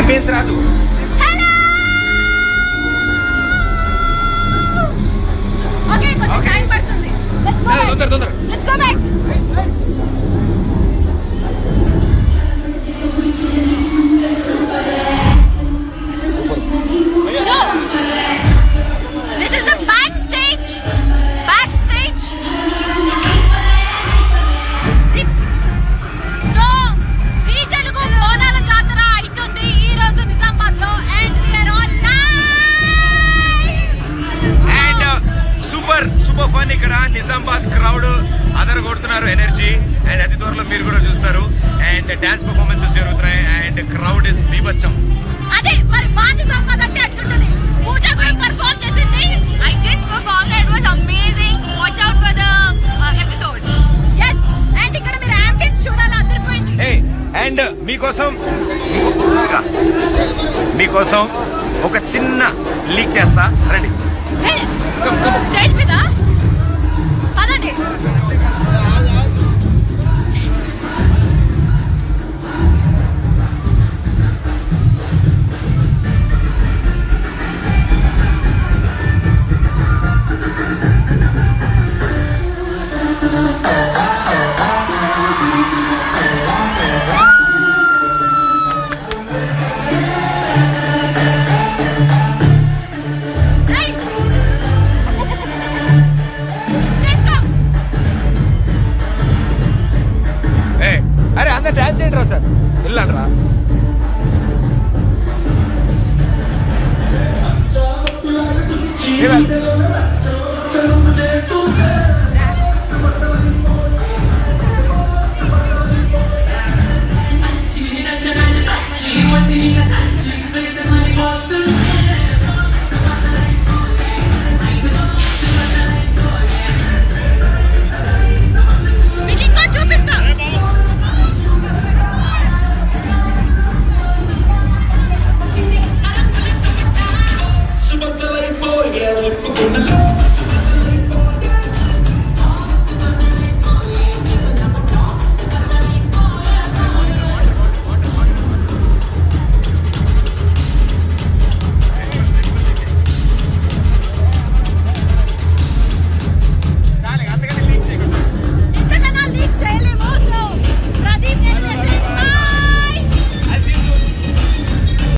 Ambience రాదు. తొందర super fun. ఇక్కడ నిజామాబాద్ క్రౌడ్ అదర కొడుతున్నారు ఎనర్జీ. అండ్ అతి త్వరలో మీరు కూడా చూస్తారు. అండ్ డాన్స్ పర్ఫార్మెన్సెస్ జరుగుతున్నాయి. అండ్ క్రౌడ్ ఇస్ బీభత్సం. అదే మరి మా నిజామాబాద్ అంటే అట్లుంటది. పూజ కూడా పర్ఫార్మ్ చేసింది. I just performed. It was amazing. Watch out for the episode. yes and ఇక్కడ మీరు యాంబియన్స్ చూడాలి. అదిరిపోయింది. అండ్ మీకోసం ఒక చిన్న లీక్ చేస్తా రండి. స్టేజ్ మీద పదండి. అరే అందరు డాన్స్ చేయండి రా సార్. వెళ్ళండి రా.